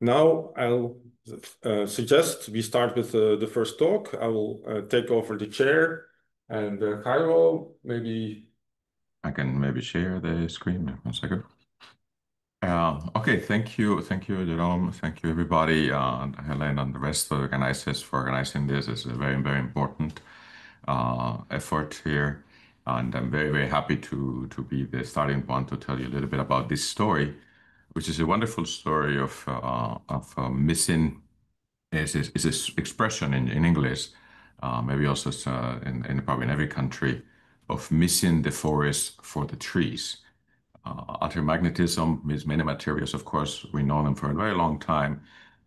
Now I'll suggest we start with the first talk. I will take over the chair, and Jairo, maybe. I can maybe share the screen. 1 second. Okay, thank you, Jerome. Thank you, everybody, Helen and the rest of the organizers for organizing this. It's a very, very important effort here, and I'm very, very happy to be the starting point to tell you a little bit about this story, which is a wonderful story of missing. Is this expression in English, maybe also in probably in every country, of missing the forest for the trees. Altermagnetism means many materials, of course, we know them for a very long time.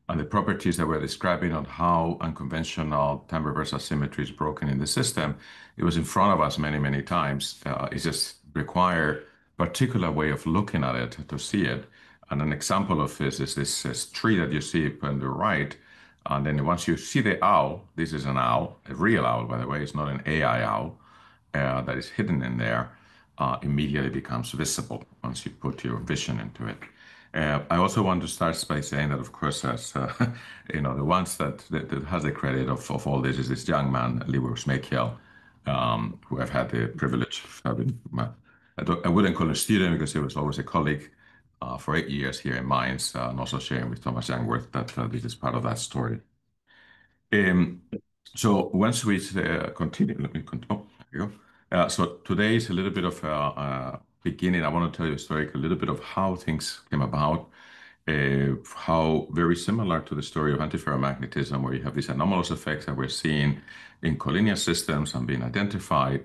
And the properties that we're describing on how unconventional time reversal symmetry is broken in the system, it was in front of us many, many times. It just require particular way of looking at it to see it. And an example of this is this tree that you see on the right. And then once you see the owl, this is an owl, a real owl, by the way, it's not an AI owl that is hidden in there, immediately becomes visible once you put your vision into it. I also want to start by saying that, of course, as the ones that has the credit of all this is this young man, Libor Smekiel, who I've had the privilege of having. I wouldn't call him a student because he was always a colleague for 8 years here in Mainz, and also sharing with Thomas Youngworth that this is part of that story. So once we continue, let me continue. Oh, there you go. So today is a little bit of a beginning. I want to tell you a story, a little bit of how things came about, how very similar to the story of antiferromagnetism, where you have these anomalous effects that we're seeing in collinear systems and being identified.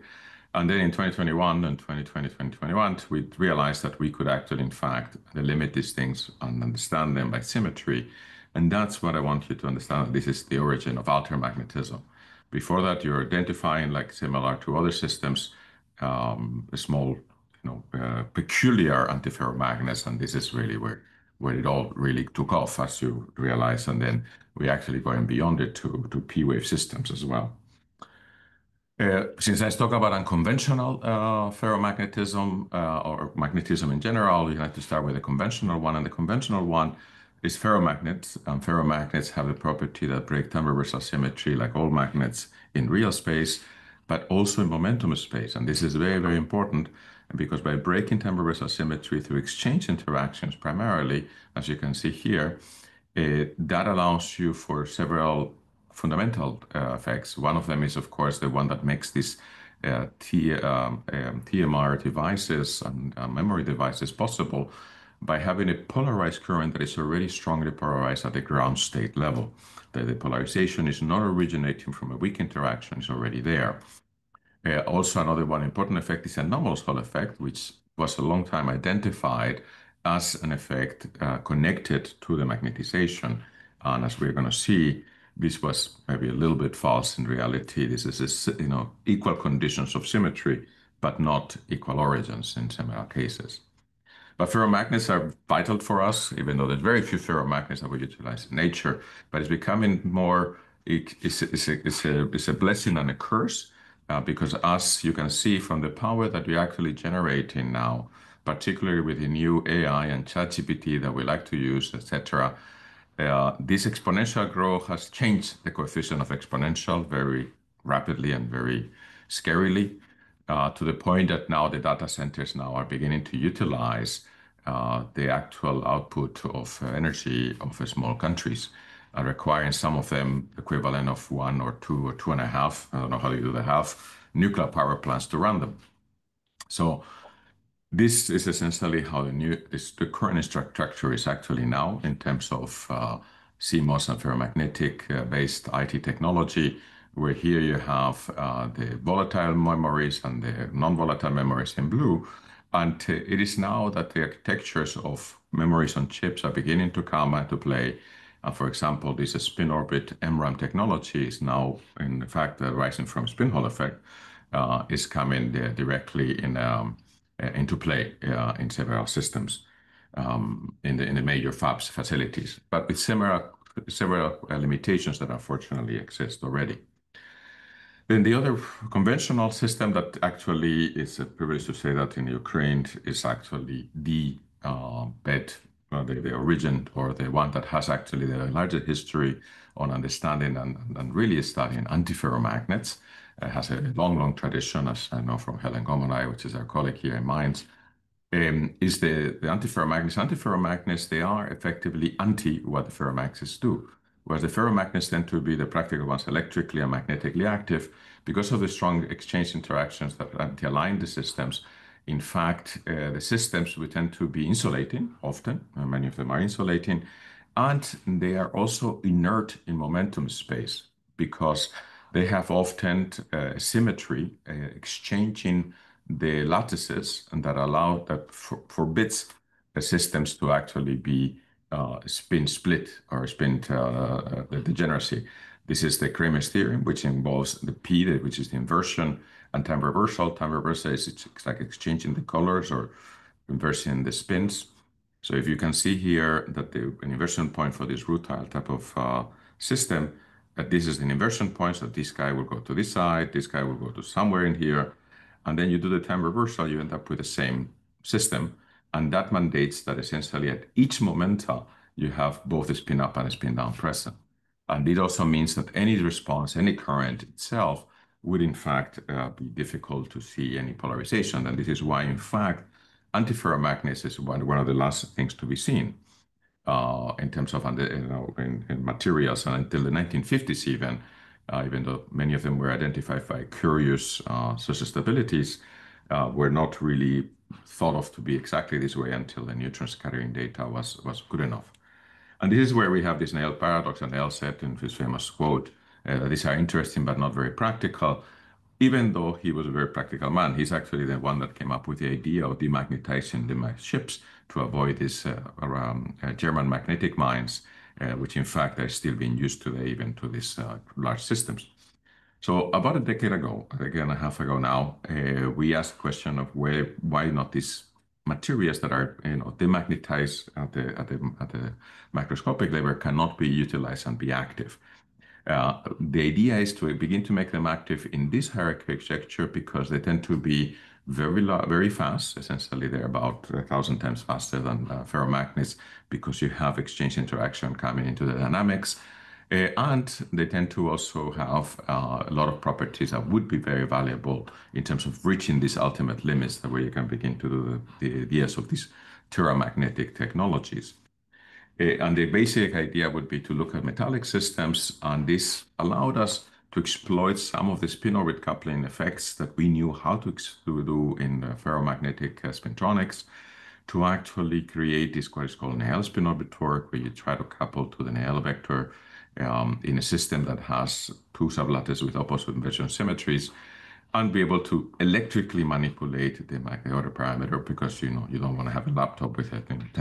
And then in 2021 and 2021, we realized that we could actually, in fact, limit these things and understand them by symmetry. And that's what I want you to understand. This is the origin of altermagnetism. Before that, you're identifying, like similar to other systems, a small, peculiar antiferromagnets, and this is really where it all really took off, as you realize. And then we actually going beyond it to P-wave systems as well. Since I talk about unconventional ferromagnetism or magnetism in general, you have to start with the conventional one. And the conventional one is ferromagnets. Ferromagnets have the property that break time reversal symmetry like all magnets in real space, but also in momentum space. And this is very, very important because by breaking time reversal symmetry through exchange interactions primarily, as you can see here, that allows you for several fundamental effects. One of them is, of course, the one that makes these TMR devices and memory devices possible by having a polarized current that is already strongly polarized at the ground state level. The polarization is not originating from a weak interaction, it's already there. Also, another one important effect is anomalous Hall effect, which was a long time identified as an effect connected to the magnetization. And as we're going to see, this was maybe a little bit false in reality. This is, equal conditions of symmetry, but not equal origins in similar cases. But ferromagnets are vital for us, even though there's very few ferromagnets that we utilize in nature. But it's becoming more, it's a blessing and a curse, because as you can see from the power that we're actually generating now, particularly with the new AI and ChatGPT that we like to use, etc., this exponential growth has changed the coefficient of exponential very rapidly and very scarily, to the point that now the data centers now are beginning to utilize the actual output of energy of small countries, requiring some of them equivalent of 1 or 2 or 2.5, I don't know how you do the half, nuclear power plants to run them. So this is essentially how the current structure is actually now in terms of CMOS and ferromagnetic based IT technology, where here you have the volatile memories and the non-volatile memories in blue. And it is now that the architectures of memories on chips are beginning to come into play. For example, this spin orbit MRAM technology is now, in fact, rising from spin Hall effect, is coming directly into play in several systems in the major fabs facilities, but with several limitations that unfortunately exist already. Then the other conventional system that actually is a privilege to say that in Ukraine is actually the bed the origin, or the one that has actually the largest history on understanding and really studying antiferromagnets. It has a long tradition, as I know from Helen Gomonai, which is our colleague here in Mainz, is the antiferromagnets. Antiferromagnets, they are effectively anti what the ferromagnets do. Whereas the ferromagnets tend to be the practical ones, electrically and magnetically active, because of the strong exchange interactions that anti-align the systems. In fact, the systems we tend to be insulating often, many of them are insulating, and they are also inert in momentum space because they have often symmetry, exchanging the lattices, and that allow that forbids the systems to actually be spin split or spin the degeneracy. This is the Kramer's theorem, which involves the P, which is the inversion, and time reversal. Time reversal is it's like exchanging the colors or inversing the spins. So if you can see here that an inversion point for this rutile type of system, that this is an inversion point, so this guy will go to this side, this guy will go to somewhere in here, and then you do the time reversal, you end up with the same system, and that mandates that essentially at each momenta you have both a spin up and a spin down present. And it also means that any response, any current itself would in fact be difficult to see any polarization. And this is why, in fact, antiferromagnets is one of the last things to be seen in terms of in materials. And until the 1950s even though many of them were identified by curious social stabilities, were not really thought of to be exactly this way until the neutron scattering data was good enough. And this is where we have this Néel paradox, and Néel said in his famous quote, these are interesting but not very practical. Even though he was a very practical man, he's actually the one that came up with the idea of demagnetizing the ships to avoid this German magnetic mines, which in fact are still being used today even to these large systems. So about a decade and a half ago now, we asked the question of why not these materials that are demagnetized at the macroscopic level cannot be utilized and be active. The idea is to begin to make them active in this hierarchy architecture because they tend to be very fast. Essentially, they're about 1,000 times faster than ferromagnets because you have exchange interaction coming into the dynamics. And they tend to also have a lot of properties that would be very valuable in terms of reaching these ultimate limits where you can begin to do the ideas of these terramagnetic technologies. And the basic idea would be to look at metallic systems, and this allowed us to exploit some of the spin-orbit coupling effects that we knew how to do in ferromagnetic spintronics to actually create this what is called Néel spin-orbit torque, where you try to couple to the Néel vector in a system that has two sublattices with opposite inversion symmetries, and be able to electrically manipulate the other parameter because you don't want to have a laptop with 10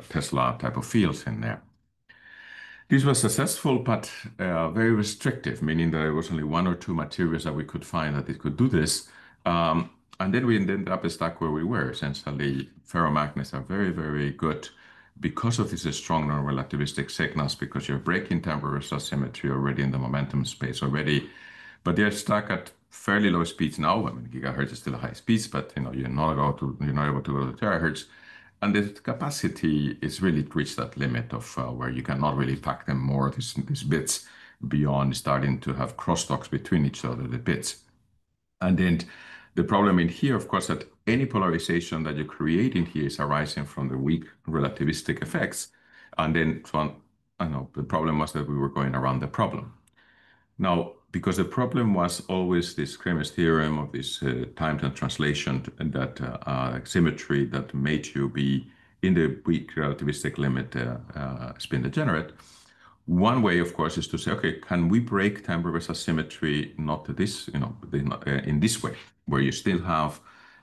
Tesla type of fields in there. This was successful, but very restrictive, meaning that there was only one or two materials that we could find that it could do this. And then we ended up stuck where we were. Essentially, ferromagnets are very good because of these strong non-relativistic signals, because you're breaking time reversal symmetry already in the momentum space already, but they're stuck at fairly low speeds now. I mean, gigahertz is still high speeds, but you're not able to go to terahertz. And the capacity is really reached that limit of where you cannot really pack them more, these bits, beyond starting to have crosstalks between each other, the bits. And then the problem in here, of course, that any polarization that you create in here is arising from the weak relativistic effects. And then the problem was that we were going around the problem. Now, because the problem was always this Kramer's theorem of this time and translation and that symmetry that made you be in the weak relativistic limit spin degenerate. One way, of course, is to say, okay, can we break time reversal symmetry not to this, in this way, where you still have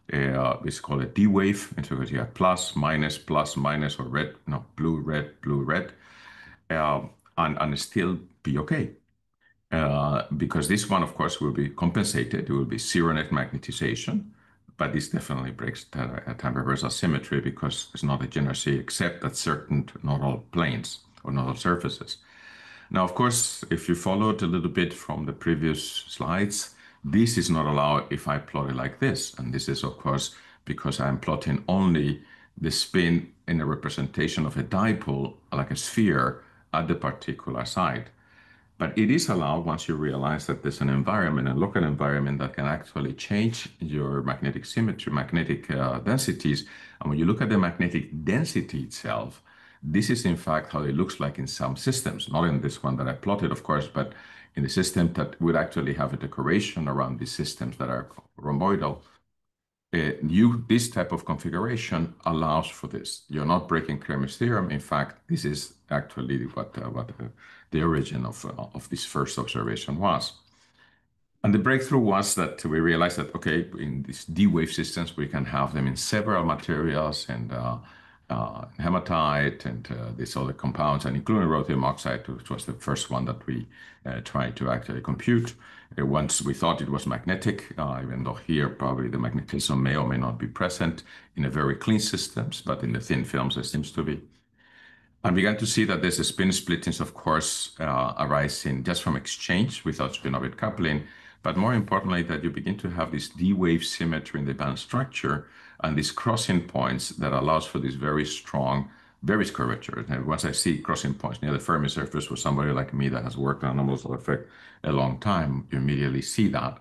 it's called a D wave, and so you have plus, minus, or red, blue, red, and still be okay. Because this one, of course, will be compensated. It will be zero net magnetization, but this definitely breaks time reversal symmetry because it's not a degeneracy except at certain, not all planes or not all surfaces. Now, of course, if you followed a little bit from the previous slides, this is not allowed if I plot it like this. And this is, of course, because I'm plotting only the spin in a representation of a dipole, like a sphere, at the particular site. But it is allowed once you realize that there's an environment, a local environment that can actually change your magnetic symmetry, magnetic densities. And when you look at the magnetic density itself, this is in fact how it looks like in some systems, not in this one that I plotted, of course, but in the system that would actually have a decoration around these systems that are rhomboidal. This type of configuration allows for this. You're not breaking Cramer's theorem. In fact, this is actually what the origin of this first observation was. And the breakthrough was that we realized that, okay, in these D-wave systems, we can have them in several materials and hematite and these other compounds, and including rhodium oxide, which was the first one that we tried to actually compute. Once we thought it was magnetic, even though here probably the magnetism may or may not be present in a very clean systems, but in the thin films it seems to be. And began to see that there's a spin splittings, of course, arising just from exchange without spin-orbit coupling, but more importantly, that you begin to have this D-wave symmetry in the band structure and these crossing points that allows for this very strong Berry's curvature. And once I see crossing points near the Fermi surface with somebody like me that has worked on anomalous Hall effect a long time, you immediately see that.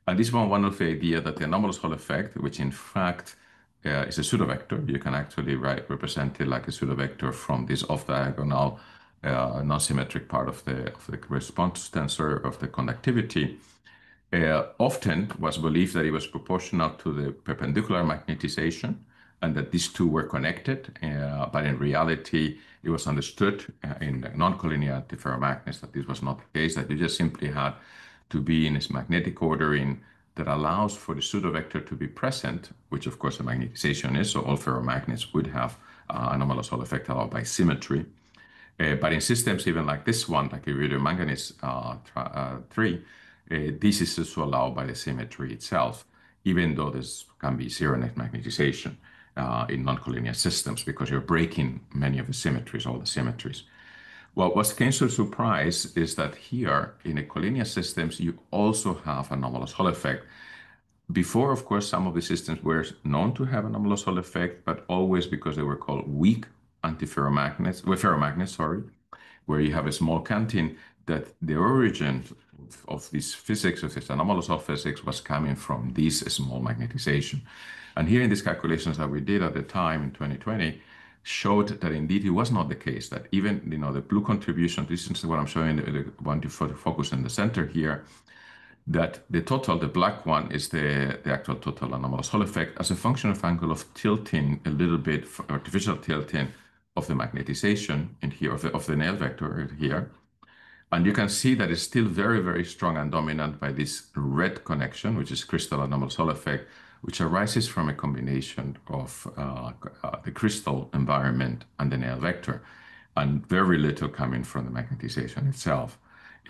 And this one of the idea that the anomalous Hall effect, which in fact is a pseudovector, you can actually represent it like a pseudovector from this off-diagonal non-symmetric part of the response tensor of the conductivity. Often was believed that it was proportional to the perpendicular magnetization and that these two were connected, but in reality, it was understood in non-collinear antiferromagnets that this was not the case, that you just simply had to be in this magnetic ordering that allows for the pseudovector to be present, which of course the magnetization is, so all ferromagnets would have anomalous Hall effect allowed by symmetry. But in systems even like this one, like iridium manganese 3, this is also allowed by the symmetry itself, even though this can be zero net magnetization in non-collinear systems because you're breaking many of the symmetries, all the symmetries. Well, what came to surprise is that here in the collinear systems, you also have anomalous Hall effect. Before, of course, some of the systems were known to have anomalous Hall effect, but always because they were called weak antiferromagnets, ferromagnets, sorry, where you have a small canting that the origin of this physics, of this anomalous Hall physics, was coming from this small magnetization. And here in these calculations that we did at the time in 2020, showed that indeed it was not the case, that even, the blue contribution, this is what I'm showing, the one to focus in the center here, that the total, the black one, is the actual total anomalous Hall effect as a function of angle of tilting, a little bit artificial tilting of the magnetization in here, of the nail vector here. And you can see that it's still very, very strong and dominant by this red connection, which is crystal anomalous Hall effect, which arises from a combination of the crystal environment and the nail vector, and very little coming from the magnetization itself,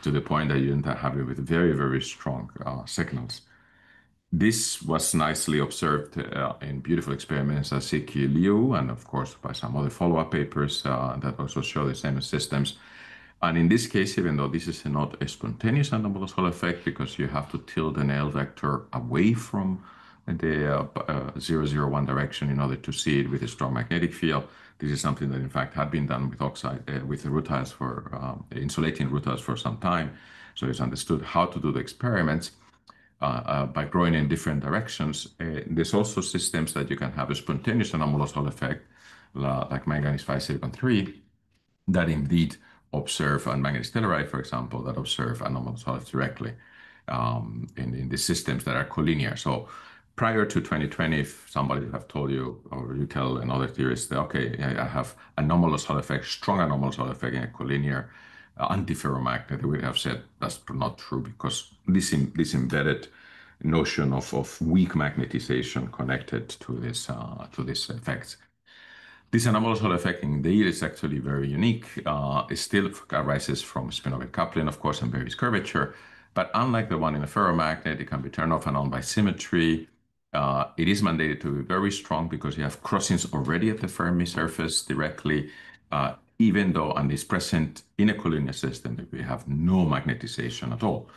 to the point that you end up having with very, very strong signals. This was nicely observed in beautiful experiments at CQ Liu, and of course by some other follow-up papers that also show the same systems. And in this case, even though this is not a spontaneous anomalous Hall effect, because you have to tilt the nail vector away from the 001 direction in order to see it with a strong magnetic field. This is something that in fact had been done with oxide, with the rutiles for insulating rutiles for some time. So it's understood how to do the experiments by growing in different directions. There's also systems that you can have a spontaneous anomalous Hall effect, like manganese 5 silicon 3, that indeed observe, and manganese telluride, for example, that observe anomalous Hall effects directly in the systems that are collinear. So prior to 2020, if somebody have told you, or you tell another theorist that, okay, I have anomalous Hall effect, strong anomalous Hall effect in a collinear antiferromagnet, they would have said that's not true, because this embedded notion of weak magnetization connected to this effect. This anomalous Hall effect indeed is actually very unique. It still arises from spin-orbit coupling, of course, and Berry's curvature. But unlike the one in a ferromagnet, it can be turned off and on by symmetry. It is mandated to be very strong because you have crossings already at the Fermi surface directly, even though, and is present in a collinear system, that we have no magnetization at all.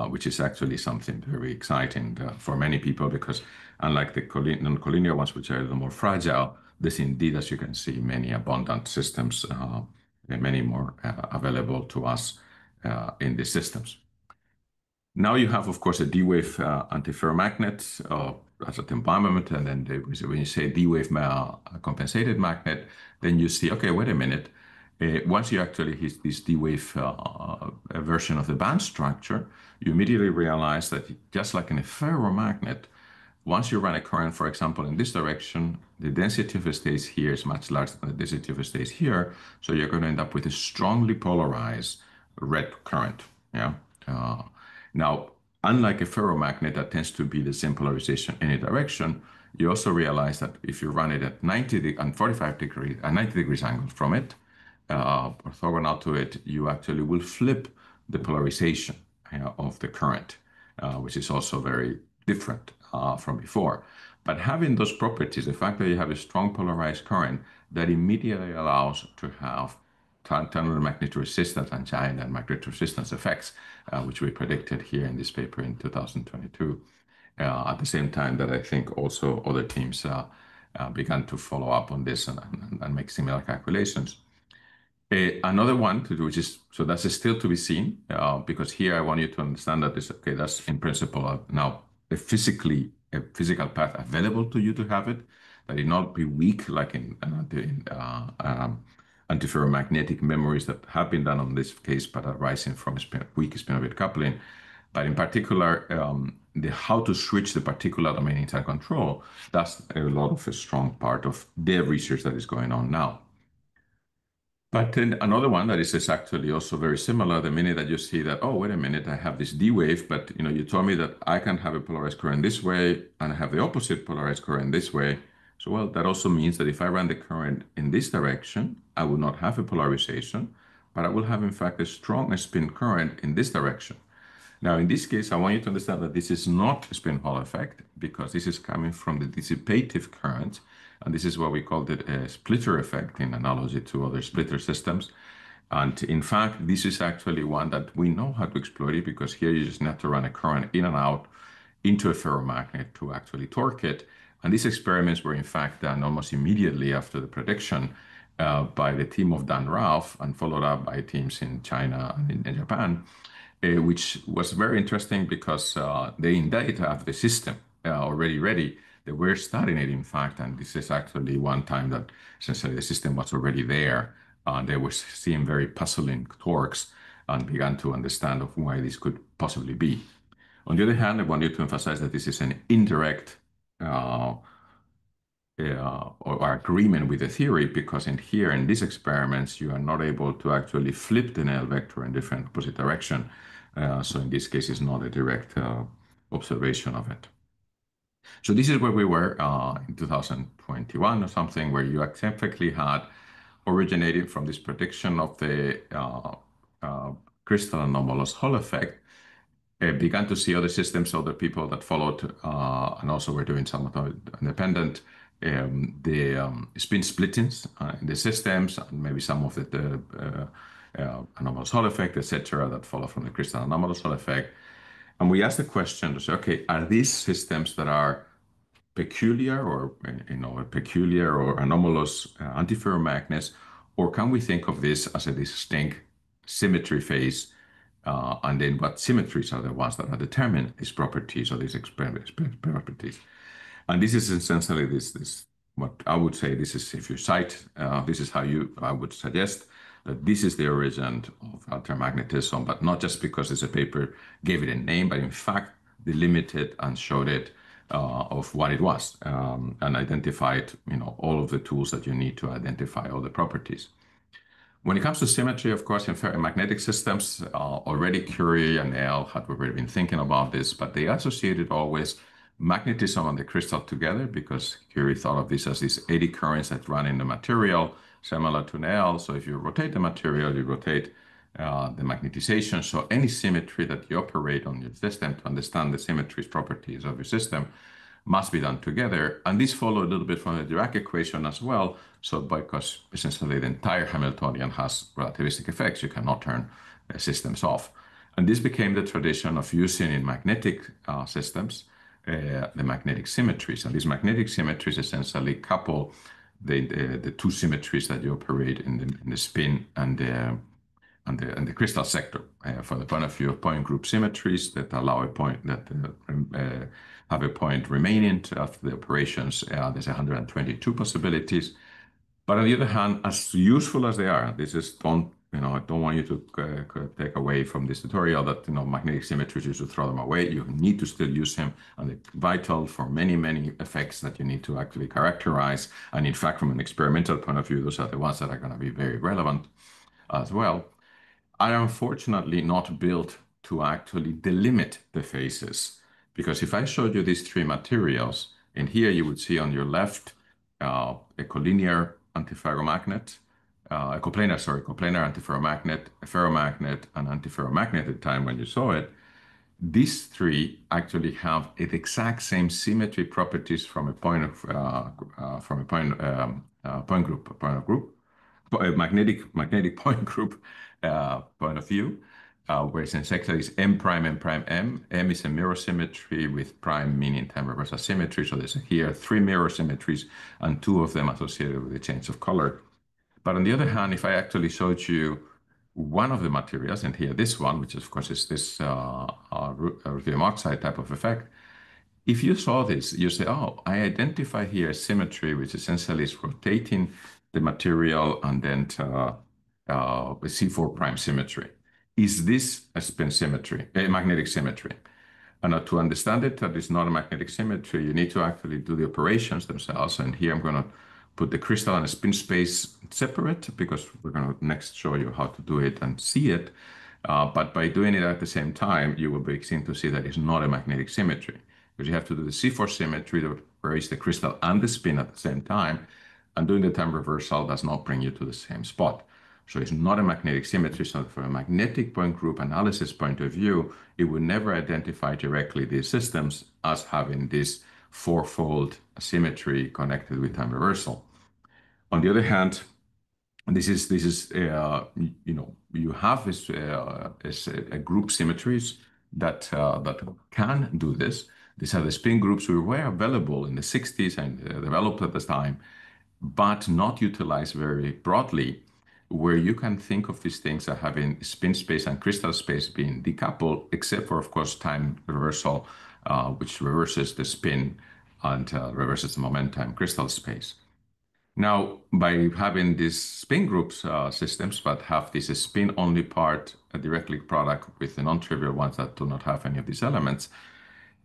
which is actually something very exciting for many people because unlike the non-collinear ones, which are a little more fragile, there's indeed, as you can see, many abundant systems and many more available to us in these systems. Now you have, of course, a D-wave antiferromagnet as a temperament, and then when you say D-wave compensated magnet, then you see, okay, wait a minute. Once you actually hit this D-wave version of the band structure, you immediately realize that just like in a ferromagnet, once you run a current, for example, in this direction, the density of the states here is much larger than the density of the states here. So you're going to end up with a strongly polarized red current. Yeah. Now, unlike a ferromagnet that tends to be the same polarization any direction, you also realize that if you run it at 90 and 45 degrees, a 90 degrees angle from it, orthogonal to it, you actually will flip the polarization of the current, which is also very different from before. But having those properties, the fact that you have a strong polarized current, that immediately allows to have tunnel magnetic resistance and giant and magnetic resistance effects, which we predicted here in this paper in 2022. At the same time that I think also other teams began to follow up on this and make similar calculations. Another one to do, which is, so that's still to be seen, because here I want you to understand that this, okay, that's in principle now a physical path available to you to have it, that it not be weak like in antiferromagnetic memories that have been done on this case, but arising from weak spin-orbit coupling. But in particular, the how to switch the particular domain inside control, that's a lot of a strong part of the research that is going on now. But then another one that is actually also very similar, the minute that you see that, oh, wait a minute, I have this D wave, but you told me that I can have a polarized current this way and I have the opposite polarized current this way. So, well, that also means that if I run the current in this direction, I will not have a polarization, but I will have, in fact, a strong spin current in this direction. Now, in this case, I want you to understand that this is not a spin Hall effect because this is coming from the dissipative current. And this is what we called it a splitter effect in analogy to other splitter systems. And in fact, this is actually one that we know how to exploit it because here you just have to run a current in and out into a ferromagnet to actually torque it. And these experiments were in fact done almost immediately after the prediction by the team of Dan Ralph and followed up by teams in China and in Japan, which was very interesting because they indeed have the system already ready. They were studying it, in fact, and this is actually one time that essentially the system was already there. They were seeing very puzzling torques and began to understand of why this could possibly be. On the other hand, I want you to emphasize that this is an indirect or agreement with the theory because in these experiments, you are not able to actually flip the Snell vector in different opposite direction. So in this case, it's not a direct observation of it. So this is where we were in 2021 or something, where you effectively had originated from this prediction of the crystal anomalous Hall effect, began to see other systems, other people that followed, and also were doing some of the independent, the spin splittings in the systems, and maybe some of the anomalous Hall effect, etc., that follow from the crystal anomalous Hall effect. And we asked the question to say, okay, are these systems that are peculiar or peculiar or anomalous antiferromagnets, or can we think of this as a distinct symmetry phase? And then what symmetries are the ones that are determine these properties or these properties? And this is essentially this what I would say, this is, if you cite, this is how I would suggest that this is the origin of altermagnetism, but not just because it's a paper gave it a name, but in fact, delimited and showed it of what it was and identified, all of the tools that you need to identify all the properties. When it comes to symmetry, of course, in ferromagnetic systems, already Curie and L had already been thinking about this, but they associated always magnetism and the crystal together because Curie thought of this as these eddy currents that run in the material, similar to L. So if you rotate the material, you rotate the magnetization. So any symmetry that you operate on your system to understand the symmetries properties of your system must be done together. And this follows a little bit from the Dirac equation as well. So because essentially the entire Hamiltonian has relativistic effects, you cannot turn systems off. And this became the tradition of using in magnetic systems the magnetic symmetries. And these magnetic symmetries essentially couple the two symmetries that you operate in the spin and the crystal sector. From the point of view of point group symmetries that allow a point that have a point remaining after the operations, there's 122 possibilities. But on the other hand, as useful as they are, this is I don't want you to take away from this tutorial that magnetic symmetries, you should throw them away. You need to still use them, and they're vital for many, many effects that you need to actually characterize. And in fact, from an experimental point of view, those are the ones that are going to be very relevant as well. Are unfortunately not built to actually delimit the phases. Because if I showed you these three materials, and here you would see on your left a collinear antiferromagnet, coplanar antiferromagnet, a ferromagnet, and antiferromagnet at the time when you saw it. These three actually have the exact same symmetry properties from a point group, magnetic point group point of view, whereas in sector is M prime, M prime, M. M is a mirror symmetry with prime meaning time reversal symmetry. So there's here three mirror symmetries and two of them associated with the change of color. But on the other hand, if I actually showed you one of the materials, and here this one, which of course is this ruthenium oxide type of effect, if you saw this, you say, oh, I identify here a symmetry which essentially is rotating the material and then a C4 prime symmetry. Is this a spin symmetry, a magnetic symmetry? And to understand it, that it's not a magnetic symmetry, you need to actually do the operations themselves. And here I'm going to put the crystal and a spin space separate because we're going to next show you how to do it and see it. But by doing it at the same time, you will begin to see that it's not a magnetic symmetry because you have to do the C4 symmetry to raise the crystal and the spin at the same time. And doing the time reversal does not bring you to the same spot. So it's not a magnetic symmetry. So from a magnetic point group analysis point of view, it would never identify directly these systems as having this fourfold symmetry connected with time reversal. On the other hand, this is you have this group symmetries that can do this. These are the spin groups which were available in the 60s and developed at the time, but not utilized very broadly, where you can think of these things as having spin space and crystal space being decoupled, except for, of course, time reversal, which reverses the spin and reverses the momentum crystal space. Now, by having these spin groups systems, but have this spin-only part directly product with the non-trivial ones that do not have any of these elements,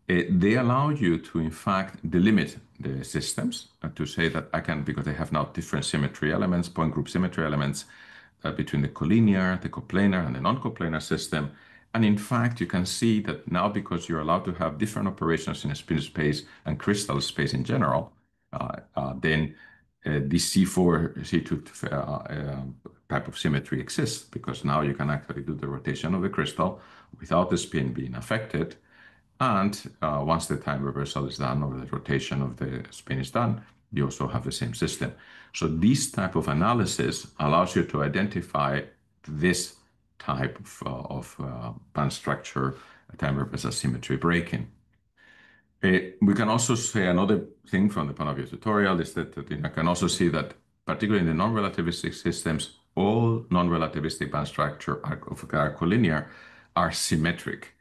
they allow you to, in fact, delimit the systems to say that I can, because they have now different symmetry elements, point group symmetry elements between the collinear, the coplanar, and the non-coplanar system. And in fact, you can see that now because you're allowed to have different operations in a spin space and crystal space in general, then this C4, C2 type of symmetry exists because now you can actually do the rotation of the crystal without the spin being affected. And once the time reversal is done or the rotation of the spin is done, you also have the same system. So this type of analysis allows you to identify this type of band structure, time reversal symmetry breaking. We can also say another thing from the point of view of tutorial is that I can also see that particularly in the non-relativistic systems, all non-relativistic band structure of collinear are symmetric.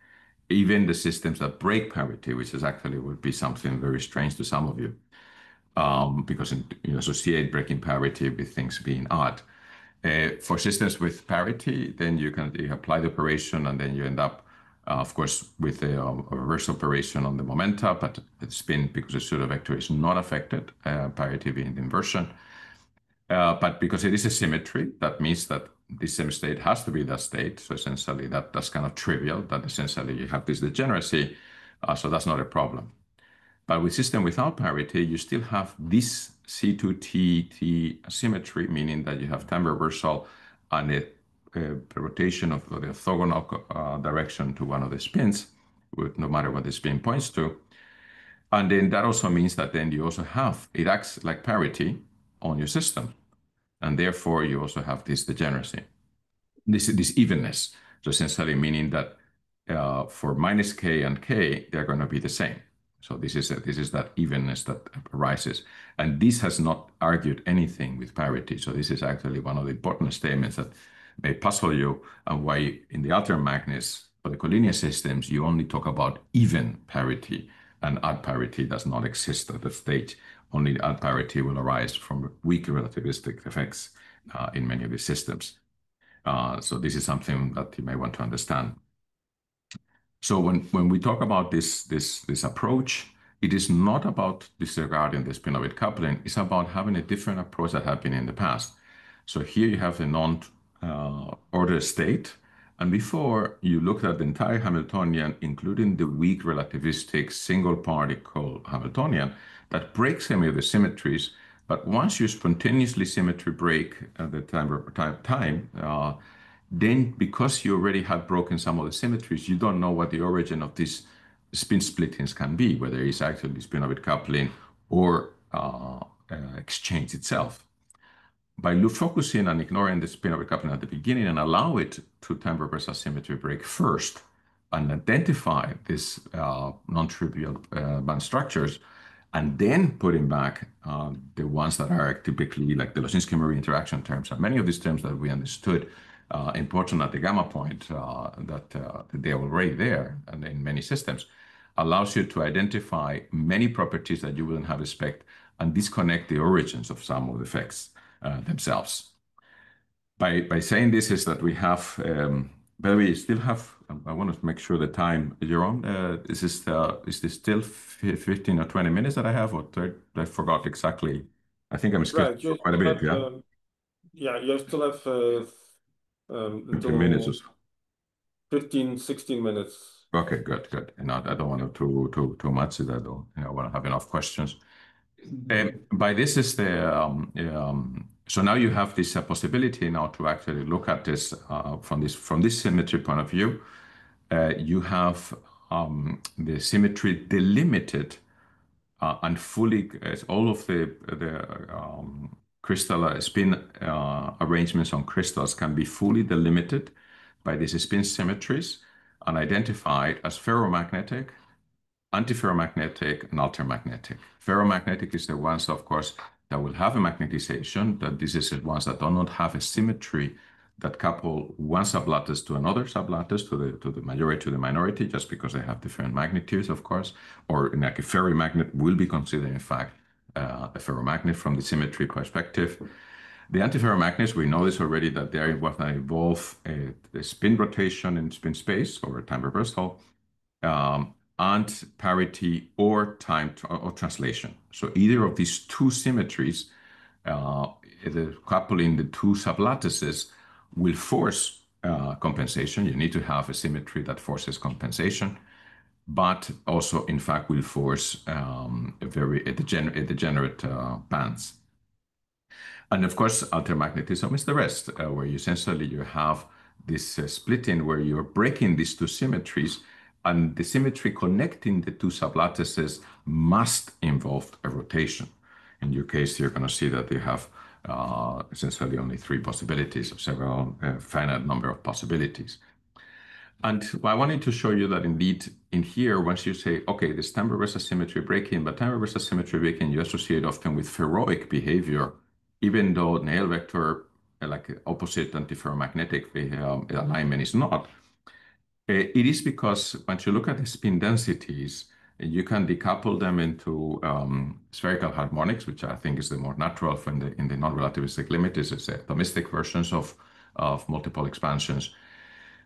Even the systems that break parity, which is actually would be something very strange to some of you, because you associate breaking parity with things being odd. For systems with parity, then you apply the operation and then you end up, of course, with a reverse operation on the momenta, but the spin, because the pseudovector is not affected, parity being the inversion. But because it is a symmetry, that means that this same state has to be that state. So essentially that's kind of trivial, that essentially you have this degeneracy. So that's not a problem. But with system without parity, you still have this C2T symmetry, meaning that you have time reversal and a rotation of the orthogonal direction to one of the spins, no matter what the spin points to. And then that also means that then you also have, it acts like parity on your system. And therefore, you also have this degeneracy, this evenness. So essentially meaning that for minus k and k, they're going to be the same. So this is that evenness that arises. And this has not argued anything with parity. So this is actually one of the important statements that may puzzle you, and why in the altermagnets for the collinear systems, you only talk about even parity, and odd parity does not exist at that stage. Only odd parity will arise from weak relativistic effects in many of these systems. So this is something that you may want to understand. So when we talk about this approach, it is not about disregarding the spin-orbit coupling. It's about having a different approach that had been in the past. So here you have the non-ordered state. And before, you looked at the entire Hamiltonian, including the weak relativistic single particle Hamiltonian, that breaks any of the symmetries. But once you spontaneously symmetry break at the time, then because you already had broken some of the symmetries, you don't know what the origin of these spin splittings can be, whether it's actually spin-orbit coupling or exchange itself. By focusing and ignoring the spin-orbit coupling at the beginning and allow it to time reversal symmetry break first and identify these non-trivial band structures, and then putting back the ones that are typically like the Losinski-Murray interaction terms, and many of these terms that we understood important at the gamma point that they are already there and in many systems, allows you to identify many properties that you wouldn't have expect and disconnect the origins of some of the effects themselves. By saying this is that we have, by the way, you still have, I want to make sure the time, Jeroen, is this still 15 or 20 minutes that I have, or 30? I forgot exactly. I think I'm scheduled for quite a bit, yeah? Yeah, you still have 15 minutes or until so. 15, 16 minutes. Okay, good. And I don't want to too much. I don't, I want to have enough questions. By this is so now you have this possibility now to actually look at this from this symmetry point of view. You have the symmetry delimited and fully all of the crystal spin arrangements on crystals can be fully delimited by these spin symmetries and identified as ferromagnetic, antiferromagnetic, and altermagnetic. Ferromagnetic is the ones, of course, that will have a magnetization. That this is the ones that do not have a symmetry that couple one sublattice to another sublattice, to the majority to the minority, just because they have different magnitudes, of course. Or like a ferromagnet will be considered, in fact, a ferromagnet from the symmetry perspective. The antiferromagnets, we know this already, that they involve a spin rotation in spin space or time reversal, and parity or time or translation. So either of these two symmetries, the coupling the two sublattices will force compensation. You need to have a symmetry that forces compensation, but also, in fact, will force a degenerate bands. And of course, altermagnetism is the rest, where you essentially you have this splitting where you're breaking these two symmetries, and the symmetry connecting the two sublattices must involve a rotation. In your case, you're going to see that you have essentially only three possibilities of several finite number of possibilities. And I wanted to show you that indeed in here, once you say, okay, this time reversal symmetry breaking, but time reversal symmetry breaking, you associate often with ferroic behavior, even though Nail vector, like opposite antiferromagnetic alignment is not. It is because once you look at the spin densities, you can decouple them into spherical harmonics, which I think is the more natural from in the non-relativistic limit. It's atomistic versions of multiple expansions,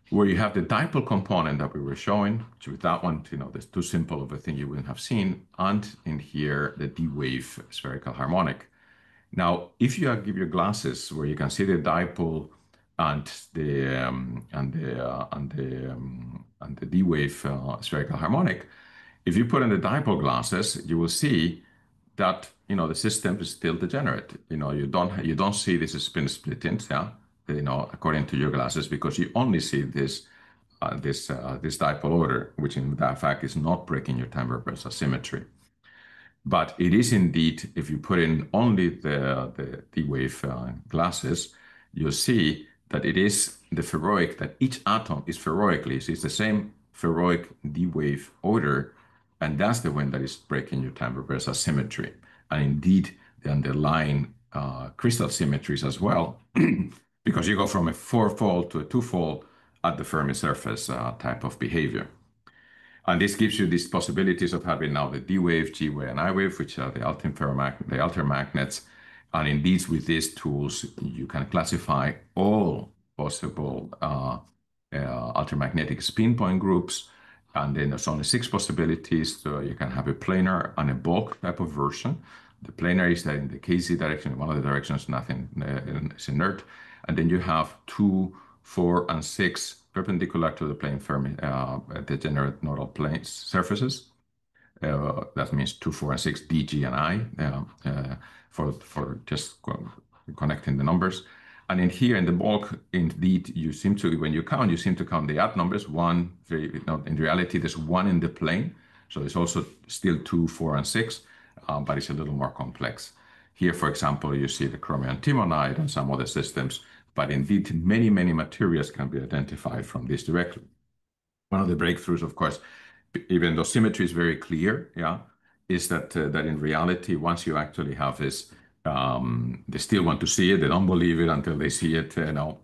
where you have the dipole component that we were showing, which with that one, there's too simple of a thing you wouldn't have seen, and in here, the D-wave spherical harmonic. Now, if you give your glasses where you can see the dipole and the D-wave spherical harmonic, if you put in the dipole glasses, you will see that the system is still degenerate. You don't see this spin splitting, yeah, according to your glasses, because you only see this dipole order, which in fact is not breaking your time reversal symmetry. But it is indeed, if you put in only the D-wave glasses, you'll see that it is the ferroic, that each atom is ferroically. So it's the same ferroic D-wave order, and that's the one that is breaking your time reversal symmetry. And indeed, the underlying crystal symmetries as well, because you go from a four-fold to a two-fold at the Fermi surface type of behavior. And this gives you these possibilities of having now the D wave, G wave, and I wave, which are the altermagnets. And indeed, with these tools, you can classify all possible altermagnetic spin point groups. And then there's only 6 possibilities. So you can have a planar and a bulk type of version. The planar is that in the KZ direction, in one of the directions, nothing is inert. And then you have 2, 4, and 6 perpendicular to the plane Fermi degenerate nodal planes surfaces. That means 2, 4, and 6, D, G, and I for just connecting the numbers. And in here in the bulk, indeed, you seem to, when you count, you seem to count the odd numbers. One, in reality, there's 1 in the plane. So it's also still 2, 4, and 6, but it's a little more complex. Here, for example, you see the chromium timonide and some other systems, but indeed, many, many materials can be identified from this directly. One of the breakthroughs, of course, even though symmetry is very clear, is that in reality, once you actually have this, they still want to see it. They don't believe it until they see it, And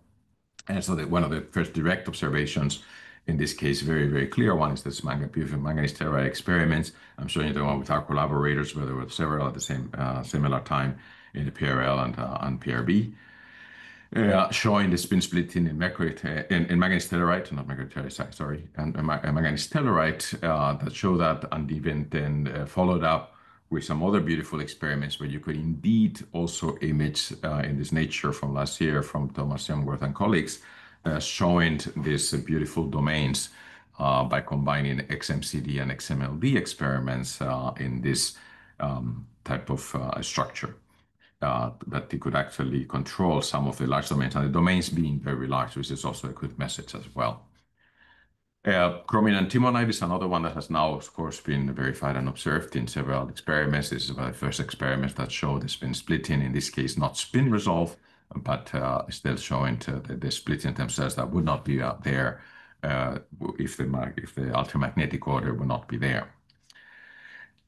so one of the first direct observations, in this case, very, very clear one, is this manganese telluride experiments. I'm showing you the one with our collaborators, where there were several at the same similar time in the PRL and PRB. Showing the spin splitting in manganese telluride, not mercury telluride, sorry, and manganese telluride that show that, and even then followed up with some other beautiful experiments where you could indeed also image in this Nature from last year from Thomas Youngworth and colleagues, showing these beautiful domains by combining XMCD and XMLD experiments in this type of structure. That they could actually control some of the large domains, and the domains being very large, which is also a good message as well. Chromium and timonide is another one that has now, of course, been verified and observed in several experiments. This is one of the first experiments that show the spin splitting, in this case, not spin resolve, but still showing the splitting themselves that would not be out there if the altermagnetic order would not be there.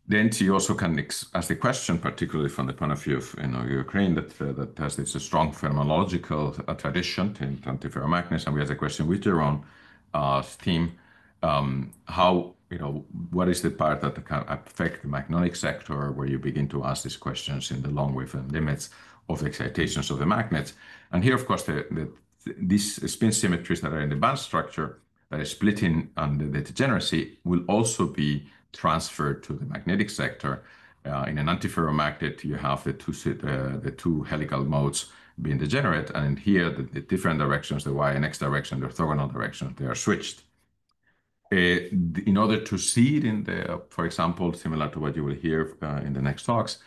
Then you also can ask the question, particularly from the point of view of Ukraine, that has this strong phenomenological tradition in antiferromagnets, and we have a question with your own team, how what is the part that can affect the magnetic sector, where you begin to ask these questions in the long wave and limits of the excitations of the magnets. And here, of course, these spin symmetries that are in the band structure that is splitting under the degeneracy will also be transferred to the magnetic sector. In an antiferromagnet, you have the two helical modes being degenerate, and in here, the different directions, the y and x direction, the orthogonal directions, they are switched. In order to see it in the, for example, similar to what you will hear in the next talks,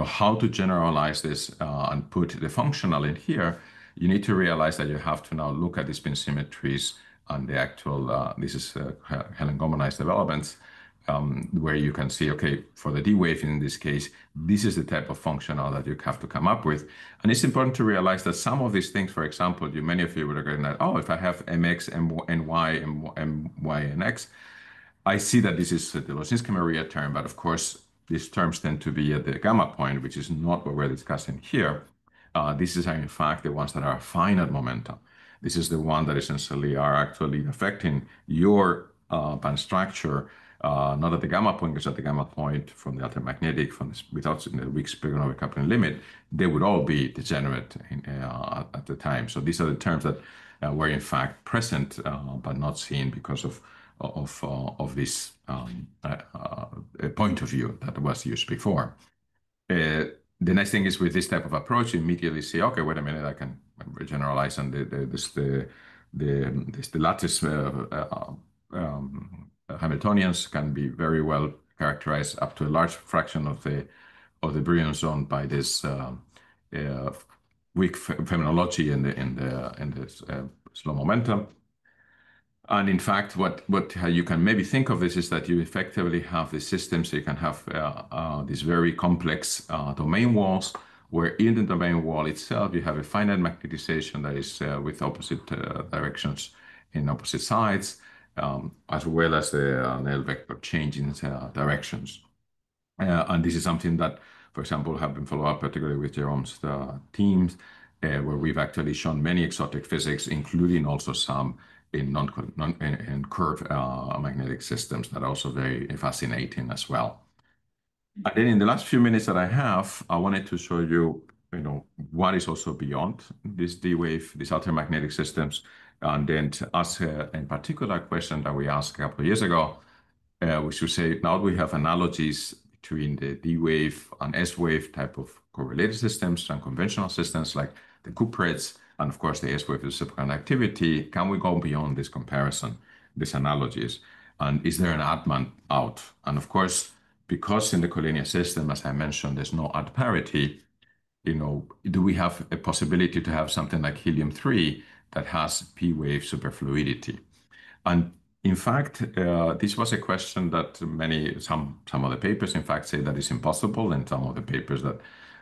how to generalize this and put the functional in here, you need to realize that you have to now look at the spin symmetries and the actual, this is Helen Gomanai's developments, where you can see, okay, for the D wave in this case, this is the type of functional that you have to come up with. And it's important to realize that some of these things, for example, many of you would agree that, oh, if I have MX, MY, MY, and X, I see that this is the Losinski-Maria term, but of course, these terms tend to be at the gamma point, which is not what we're discussing here. This is in fact the ones that are finite momentum. This is the one that essentially are actually affecting your band structure, not at the gamma point, because at the gamma point from the altermagnetic, without the weak spin coupling limit, they would all be degenerate at the time. So these are the terms that were in fact present, but not seen because of this point of view that was used before. The nice thing is with this type of approach, you immediately see, okay, wait a minute, I can generalize, and the lattice Hamiltonians can be very well characterized up to a large fraction of the Brillouin zone by this weak phenomenology in this slow momentum. And in fact, what you can maybe think of this is that you effectively have the system, so you can have these very complex domain walls, where in the domain wall itself, you have a finite magnetization that is with opposite directions in opposite sides. as well as the L vector changing directions. And this is something that, for example, have been followed up particularly with Jerome's teams, where we've actually shown many exotic physics, including also some in in curved magnetic systems that are also very fascinating as well. And then in the last few minutes that I have, I wanted to show you, what is also beyond this D-wave, these altermagnetic systems, and then to ask in particular question that we asked a couple of years ago, we should say now we have analogies between the D-wave and S-wave type of correlated systems and conventional systems like the cuprates, and of course the S-wave is superconductivity. Can we go beyond this comparison, these analogies? And is there an Atman out? And of course, because in the collinear system, as I mentioned, there's no odd parity, do we have a possibility to have something like helium-3 that has p-wave superfluidity? And in fact, this was a question that some of the papers, in fact, say that it's impossible, and some of the papers that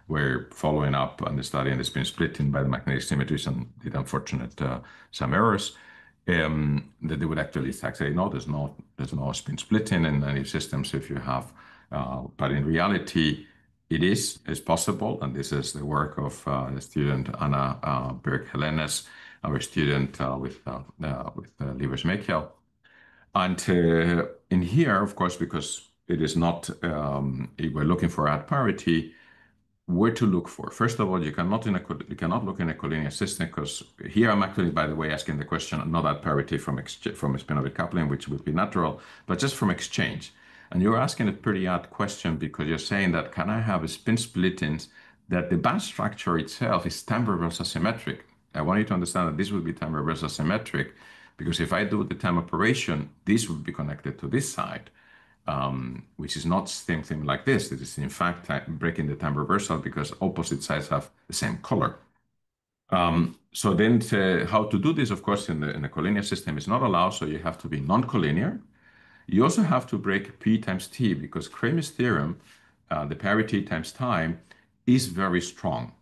were following up on the study and the spin splitting by the magnetic symmetries and did unfortunate some errors, that they would actually say, no, there's no spin splitting in any systems if you have, but in reality, it's possible, and this is the work of the student Anna Berg-Helenes, our student with Livers Mekiel. And in here, of course, because it is not, we're looking for at parity, where to look for. First of all, you cannot look in a collinear system, because here I'm actually, by the way, asking the question not at parity from spin-orbit coupling, which would be natural, but just from exchange. And you're asking a pretty odd question, because you're saying that can I have a spin splittings that the band structure itself is time reversal symmetric? I want you to understand that this would be time reversal symmetric, because if I do the time operation, this would be connected to this side, which is not the same thing like this. This is in fact breaking the time reversal because opposite sides have the same color. So then how to do this, of course, in the collinear system is not allowed, so you have to be non-collinear. You also have to break P times T, because Kramer's theorem, the parity times time, is very strong,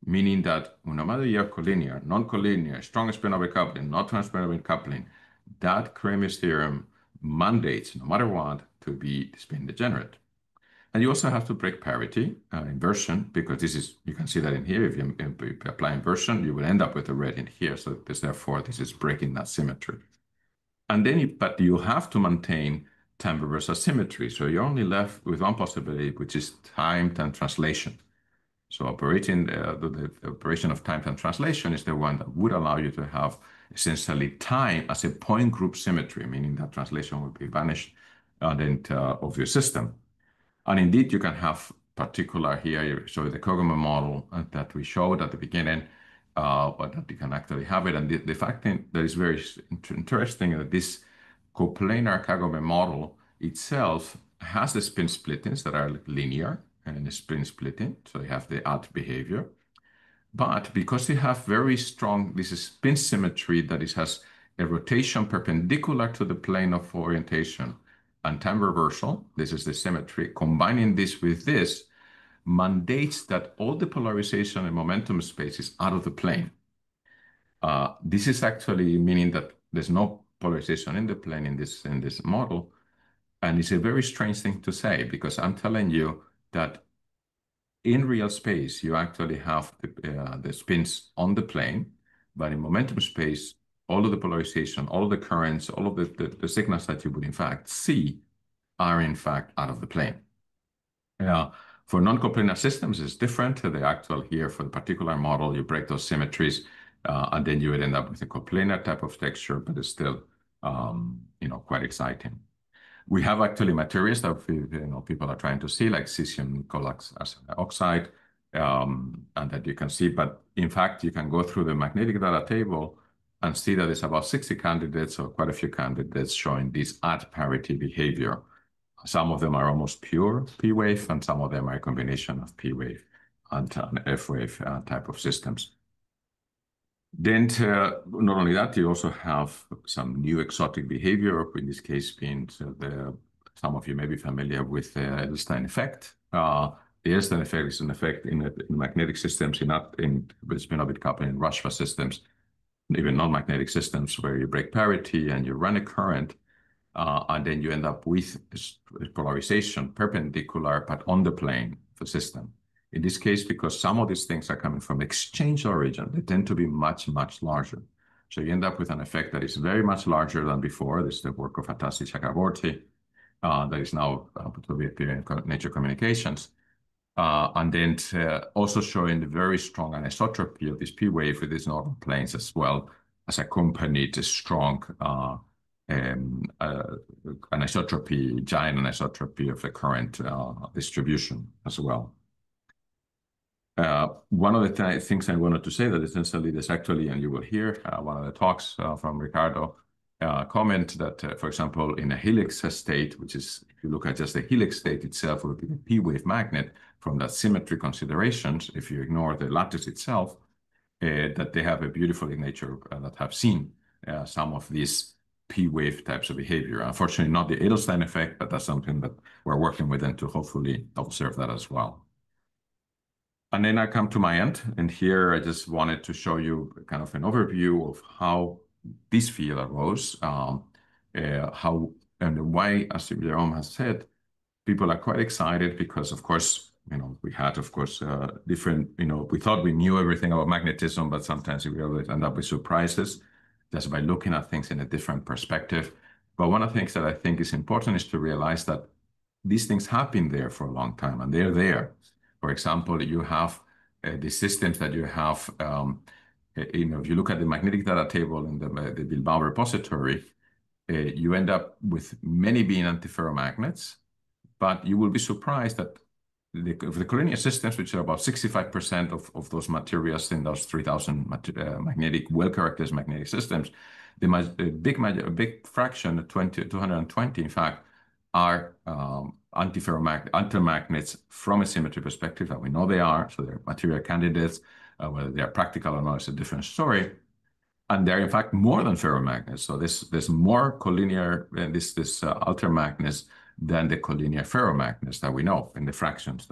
meaning that no matter you're collinear, non-collinear, strong spin-orbit coupling, not spin-orbit coupling, that Kramer's theorem mandates, no matter what, to be spin degenerate. And you also have to break parity, inversion, because you can see that in here. If you apply inversion, you will end up with a red in here. So therefore, this is breaking that symmetry. And then, but you have to maintain time reversal symmetry. So you're only left with one possibility, which is time-time translation. So operating the operation of time-time translation is the one that would allow you to have essentially time as a point group symmetry, meaning that translation will be vanished of your system. And indeed, you can have particular here, so the Kogema model that we showed at the beginning, but that you can actually have it. And the fact that is very interesting that this coplanar Kagome model itself has the spin splittings that are linear and the spin splitting, so you have the odd behavior. But because you have very strong, this is spin symmetry that has a rotation perpendicular to the plane of orientation and time reversal, this is the symmetry, combining this with this mandates that all the polarization and momentum space is out of the plane. This is actually meaning that there's no polarization in the plane in this model. And it's a very strange thing to say, because I'm telling you that in real space, you actually have the spins on the plane, but in momentum space, all of the polarization, all of the currents, all of the signals that you would in fact see are in fact out of the plane. For non-coplanar systems, it's different. The actual here for the particular model, you break those symmetries, and then you would end up with a coplanar type of texture, but it's still, quite exciting. We have actually materials that people are trying to see, like cesium nickel oxide, and that you can see. But in fact, you can go through the magnetic data table and see that there's about 60 candidates, or quite a few candidates showing this at parity behavior. Some of them are almost pure P-wave, and some of them are a combination of P-wave and F-wave type of systems. Then not only that, you also have some new exotic behavior, in this case being some of you may be familiar with the Edelstein effect. The Edelstein effect is an effect in magnetic systems, in spin-orbit coupling in Rashba systems, even non-magnetic systems where you break parity and you run a current, and then you end up with polarization perpendicular, but on the plane of the system. In this case, because some of these things are coming from exchange origin, they tend to be much, much larger. So you end up with an effect that is very much larger than before. This is the work of Atassi Chakraborty that is now to be appearing in Nature Communications. And then also showing the very strong anisotropy of this P wave with these normal planes as well as accompanied a strong anisotropy, giant anisotropy of the current distribution as well. One of the things I wanted to say that essentially this actually, and you will hear one of the talks from Ricardo, comment that, for example, in a helix state, which is, if you look at just the helix state itself, would be a P-wave magnet from that symmetry considerations, if you ignore the lattice itself, that they have a beautiful nature that have seen some of these P-wave types of behavior. Unfortunately, not the Edelstein effect, but that's something that we're working with them to hopefully observe that as well. And then I come to my end, and here I just wanted to show you kind of an overview of how this field arose, how and why, as Jerome has said, people are quite excited because, of course, we had, of course, different, we thought we knew everything about magnetism, but sometimes we always end up with surprises just by looking at things in a different perspective. But one of the things that I think is important is to realize that these things have been there for a long time, and they're there. For example, you have the systems that you have, if you look at the magnetic data table in the Bilbao repository, you end up with many being antiferromagnets, but you will be surprised that the collinear systems, which are about 65% of those materials in those 3,000 magnetic, well-characterized magnetic systems, a big fraction, 220 in fact, are altermagnets from a symmetry perspective, and we know they are, so they're material candidates. Whether they are practical or not is a different story. And they're in fact more than ferromagnets. So there's more collinear this altermagnets than the collinear ferromagnets that we know in the fractions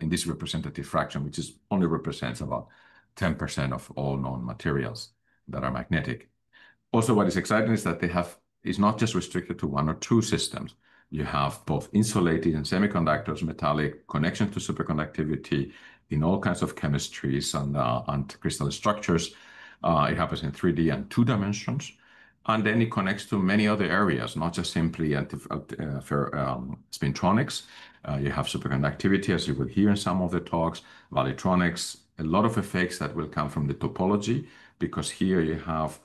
in this representative fraction, which only represents about 10% of all known materials that are magnetic. Also, what is exciting is that it's not just restricted to one or two systems. You have both insulated and semiconductors, metallic connection to superconductivity in all kinds of chemistries and crystal structures. It happens in 3D and 2 dimensions. And then it connects to many other areas, not just simply spintronics. You have superconductivity, as you will hear in some of the talks, valleytronics, a lot of effects that will come from the topology, because here you have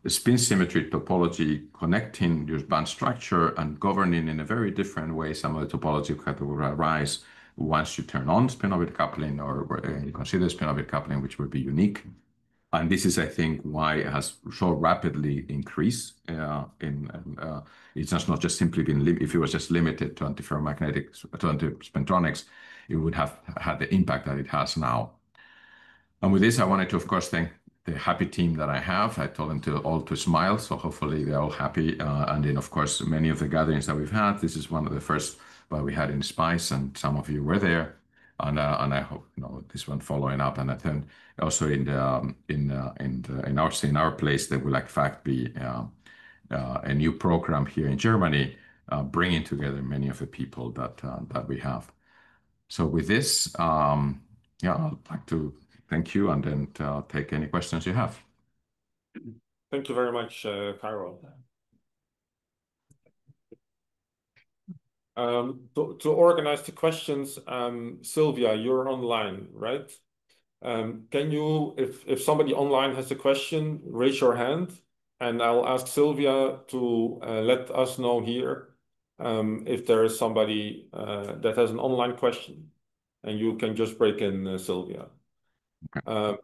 the spin symmetry topology connecting your band structure and governing in a very different way some of the topology that will arise once you turn on spin-orbit coupling or you consider spin-orbit coupling, which will be unique. And this is, I think, why it has so rapidly increased. It's not just simply been, if it was just limited to antiferromagnetics, to antispintronics, it would have had the impact that it has now. And with this, I wanted to, of course, thank the happy team that I have. I told them all to smile, so hopefully they're all happy. And then, of course, many of the gatherings that we've had, this is one of the first we had in SPICE, and some of you were there. And I hope this one following up, and I think also in our place there will in fact be a new program here in Germany, bringing together many of the people that we have. So with this, I'd like to thank you and then take any questions you have. Thank you very much, Jairo. To organize the questions, Sylvia, you're online, right? Can you, if somebody online has a question, raise your hand, and I'll ask Sylvia to let us know here if there is somebody that has an online question, and you can just break in, Sylvia. Okay.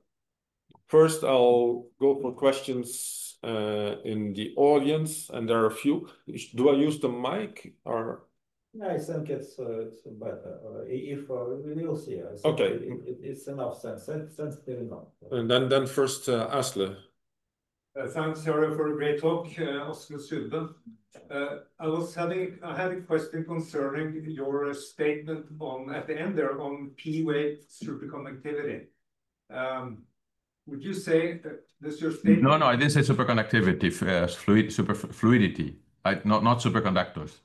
First, I'll go for questions in the audience, and there are a few. Do I use the mic or? Yeah, I think it's better. If we'll see. Okay. It's enough sensitive enough. And then first, Asle. Thanks, Jairo, for a great talk, Asle Sudde. I had a question concerning your statement at the end there on P-wave superconductivity. Would you say that Does your statement? No, I didn't say superconductivity, fluidity. Not superconductors.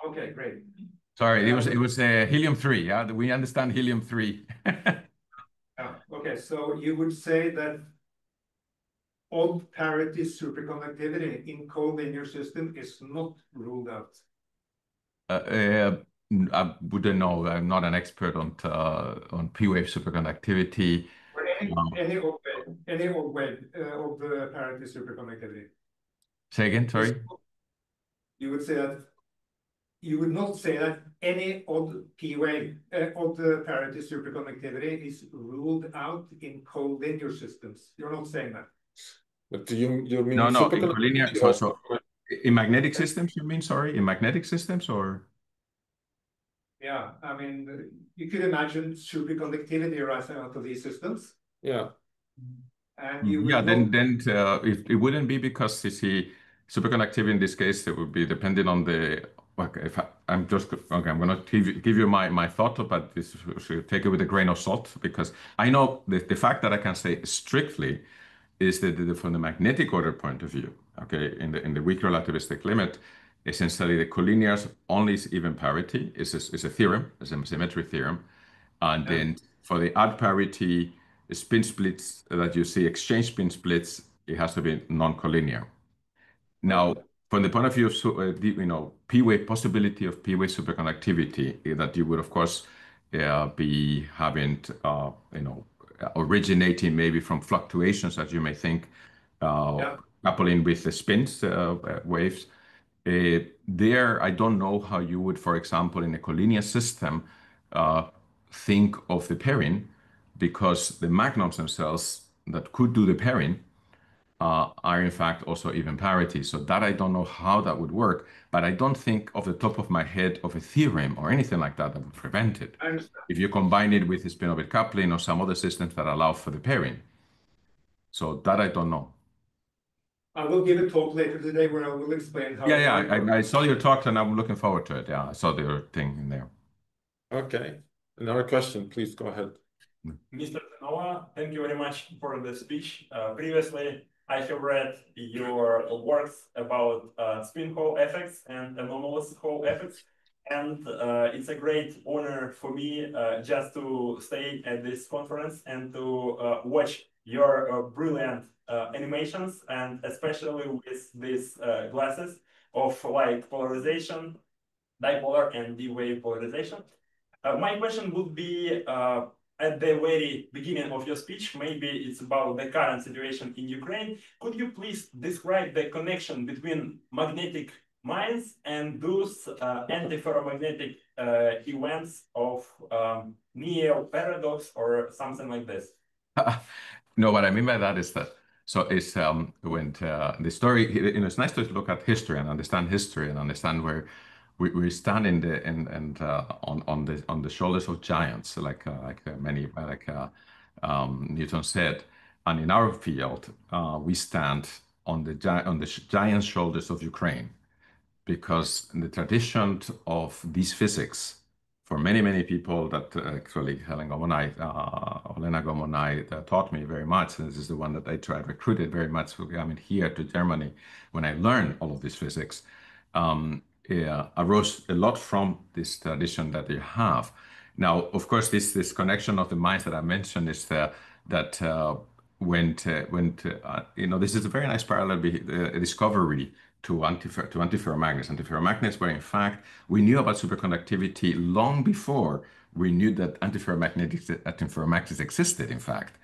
Okay, great. Sorry, it was helium-3. Yeah, we understand helium-3. Okay, so you would say that odd parity superconductivity in collinear system is not ruled out. I wouldn't know. I'm not an expert on P-wave superconductivity. Or any odd wave of the parity superconductivity. Say again, sorry. You would say that you would not say that any odd P-wave, odd parity superconductivity is ruled out in collinear systems. You're not saying that. But do you mean No, in superconductivity collinear. So in magnetic systems, you mean? Sorry, in magnetic systems, or? Yeah, I mean, you could imagine superconductivity arising out of these systems. Yeah. And you would Yeah, not... then it wouldn't be, because you see, superconductivity in this case, it would be depending on the. Okay, I'm going to give you my thought, but this should take it with a grain of salt, because I know the fact that I can say strictly is that from the magnetic order point of view, okay, in the weak relativistic limit, essentially the collinears only is even parity is a theorem, is a symmetry theorem, and then for the odd parity spin splits that you see, exchange spin splits, it has to be non-collinear. Now, from the point of view of P-wave possibility of P-wave superconductivity, that you would of course be having originating maybe from fluctuations that you may think coupling with the spins waves. There, I don't know how you would, for example, in a collinear system, think of the pairing, because the magnons themselves that could do the pairing are in fact also even parity. So that I don't know how that would work, but I don't think off the top of my head of a theorem or anything like that would prevent it. If you combine it with the spin-orbit coupling or some other systems that allow for the pairing. So that I don't know. I will give a talk later today where I will explain how. I saw your talk and I'm looking forward to it. Yeah, I saw your thing in there. Okay. Another question, please go ahead. Mr. Sinova, thank you very much for the speech. Previously, I have read your works about spin Hall effects and anomalous Hall effects, and it's a great honor for me just to stay at this conference and to watch your brilliant animations, and especially with these glasses of light polarization, dipolar and D-wave polarization. My question would be, at the very beginning of your speech, maybe it's about the current situation in Ukraine. Could you please describe the connection between magnetic Mainz and those antiferromagnetic events of Neo paradox or something like this? No, what I mean by that is that when the story, it's nice to look at history and understand history and understand where we stand on the shoulders of giants, like Newton said, and in our field we stand on the giant shoulders of Ukraine, because the tradition of these physics for many people that actually Helena Gomonai taught me very much, and this is the one that I tried recruited very much coming here to Germany when I learned all of this physics. Arose a lot from this tradition that you have. Now, of course, this connection of the minds that I mentioned is that this is a very nice parallel discovery to antiferromagnets. Antiferromagnets were, in fact, we knew about superconductivity long before we knew that antiferromagnets existed, in fact,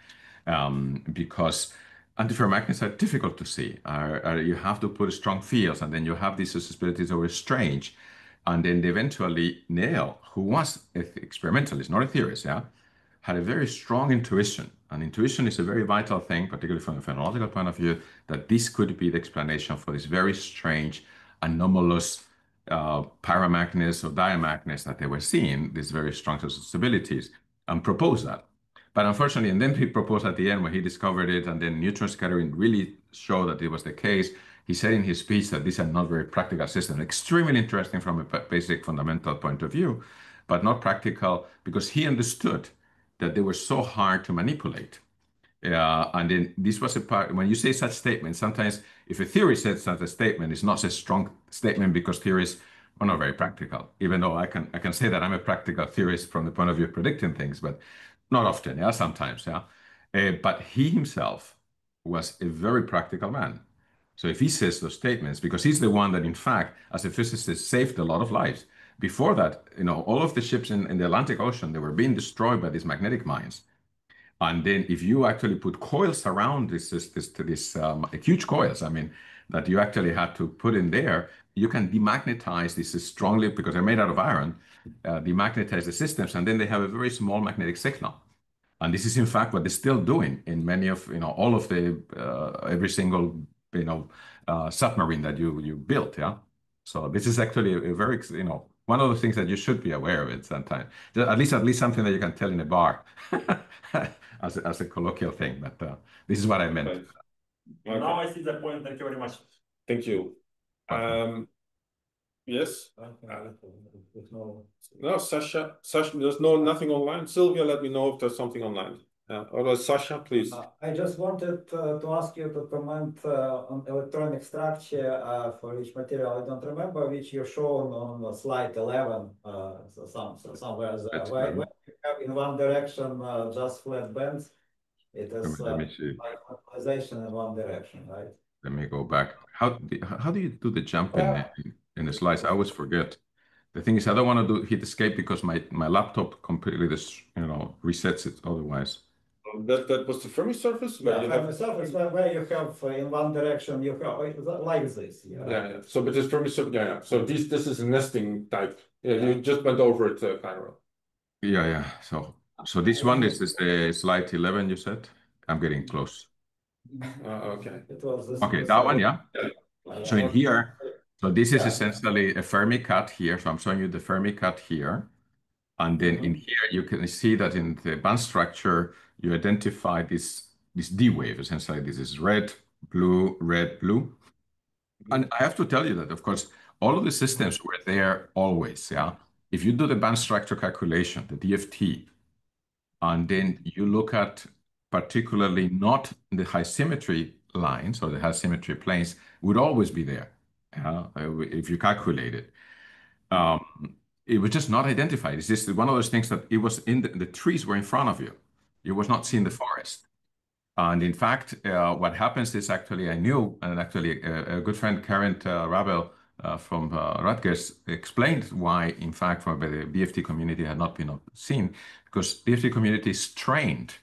because antiferromagnets are difficult to see. You have to put strong fields, and then you have these susceptibilities over strange. And then eventually, Neil, who was an experimentalist, not a theorist, had a very strong intuition. And intuition is a very vital thing, particularly from a phenomenological point of view, that this could be the explanation for this very strange, anomalous paramagnets or diamagnets that they were seeing, these very strong susceptibilities, and proposed that. But unfortunately, and then he proposed at the end when he discovered it, and then neutron scattering really showed that it was the case. He said in his speech that these are not very practical systems, extremely interesting from a basic fundamental point of view, but not practical because he understood that they were so hard to manipulate And then this was a part, when you say such statements, sometimes if a theory says such a statement, it's not a strong statement because theories are not very practical, even though I can say that I'm a practical theorist from the point of view of predicting things, but not often, yeah, sometimes, yeah. But he himself was a very practical man. So if he says those statements, because he's the one that, in fact, as a physicist, saved a lot of lives. Before that, all of the ships in the Atlantic Ocean, they were being destroyed by these magnetic mines. And then if you actually put coils around this huge coils, I mean, that you actually had to put in there, you can demagnetize this strongly because they're made out of iron, demagnetize the systems, and then they have a very small magnetic signal. And this is in fact what they're still doing in many of, all of the, every single, submarine that you built, yeah? So this is actually a very, one of the things that you should be aware of it sometimes. At least something that you can tell in a bar as a colloquial thing. But this is what I meant. Okay. Now I see the point. Thank you very much. Thank you. Yes. There's no. No, Sasha, there's nothing online. Sylvia, let me know if there's something online. Otherwise, Sasha, please. I just wanted to ask you to comment on electronic structure for each material. I don't remember which you shown on slide 11, somewhere there. Where you have in one direction just flat bands, it is Let me see. like polarization in one direction, right? Let me go back. How do you do the jump in the slides? I always forget. The thing is, I don't want to hit escape because my laptop completely resets it otherwise. That was the Fermi surface? Where you Fermi surface where you have in one direction, you have like this. Yeah. So, but this Fermi surface, yeah. So this is a nesting type. Yeah, you just went over it, Jairo. Yeah. So this one is the slide 11, you said? I'm getting close. Okay. It was this. Okay, that one, yeah. So in here, so this is essentially a Fermi cut here. So I'm showing you the Fermi cut here. And then in here, you can see that in the band structure, you identify this D wave. Essentially, this is red, blue, red, blue. And I have to tell you that, of course, all of the systems were there always, yeah. If you do the band structure calculation, the DFT, and then you look at particularly not the high symmetry lines or the high symmetry planes, would always be there if you calculate it. It was just not identified. It's just one of those things that it was in the trees were in front of you. You was not seeing the forest. And in fact, what happens is actually I knew, and actually a good friend, Karen Rabel from Rutgers, explained why, in fact, from the BFT community had not been seen, because BFT community is trained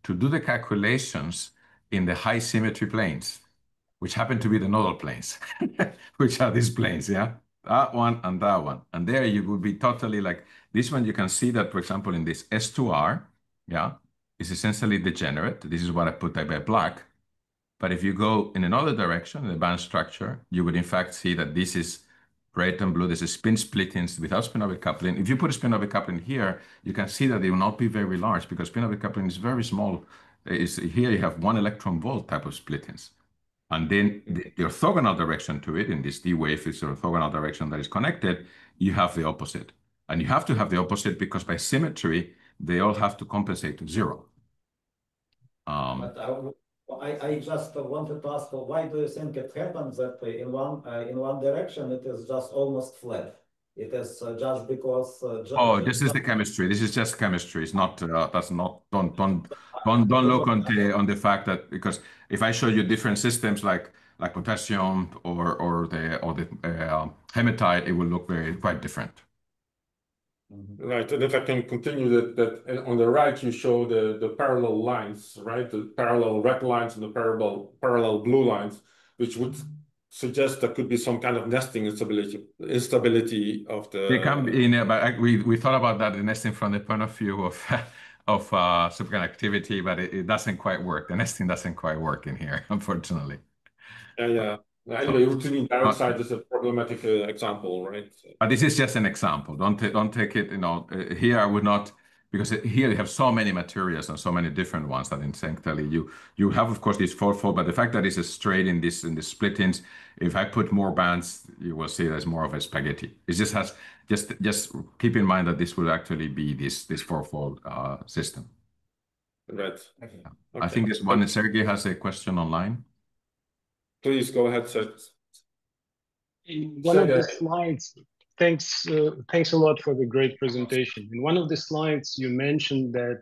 to do the calculations in the high symmetry planes, which happen to be the nodal planes, which are these planes, yeah? That one and that one. And there you would be totally like, this one you can see that, for example, in this S2R, yeah, is essentially degenerate. This is what I put by black. But if you go in another direction, the band structure, you would in fact see that this is red and blue. This is spin splittings without spin-orbit coupling. If you put a spin-orbit coupling here, you can see that it will not be very large because spin-orbit coupling is very small. Here you have 1 electron volt type of splittings. And then the orthogonal direction to it, in this D wave is the orthogonal direction that is connected, you have the opposite. And you have to have the opposite because by symmetry, they all have to compensate to 0. But I just wanted to ask, why do you think it happens that in one direction it is just almost flat? It is just because. This is the chemistry. This is just chemistry. It's not. That's not. Don't look on the fact that, because if I show you different systems like potassium or the hematite, it will look quite different. Right, and if I can continue that on the right you show the parallel lines, right? The parallel red lines and the parallel blue lines, which would suggest there could be some kind of nesting instability of the. They can be in, but we thought about that, the nesting from the point of view of superconductivity, but it doesn't quite work. The nesting doesn't quite work in here, unfortunately. Yeah. Anyway, routine dioxide is a problematic example, right? But this is just an example. Don't take it. Here I would not, because here you have so many materials and so many different ones that essentially you have, of course, this fourfold. But the fact that it's a straight in the splittings, if I put more bands, you will see there's more of a spaghetti. It just has just keep in mind that this will actually be this fourfold system. Right. I think this one, Sergey has a question online. Please go ahead, sir. One of the slides, thanks a lot for the great presentation. In one of the slides, you mentioned that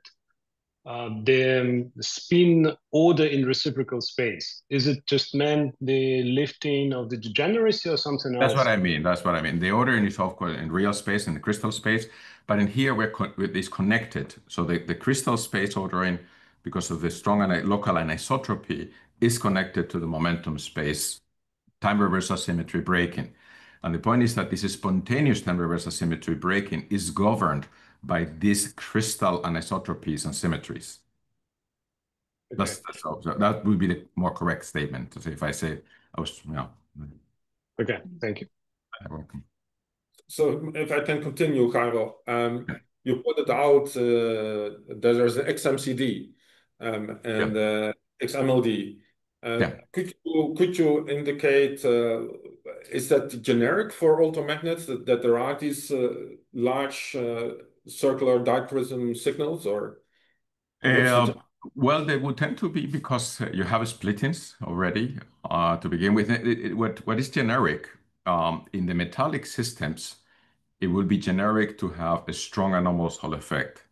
the spin order in reciprocal space. Is it just meant the lifting of the degeneracy or something else? That's what I mean. That's what I mean. The order is of course in real space, in the crystal space, but in here it's connected. So the crystal space ordering, because of the strong local anisotropy, is connected to the momentum space time reversal symmetry breaking. And the point is that this spontaneous time reversal symmetry breaking is governed by these crystal anisotropies and symmetries. Okay. So that would be the more correct statement to say if I say I was, Okay, thank you. You're welcome. So if I can continue, Jairo, you pointed out that there's an XMCD and XMLD. Could you indicate, is that generic for altermagnets that there are these large circular dichroism signals, or? Well, they would tend to be because you have splittings already to begin with. What is generic in the metallic systems, it will be generic to have a strong anomalous Hall effect,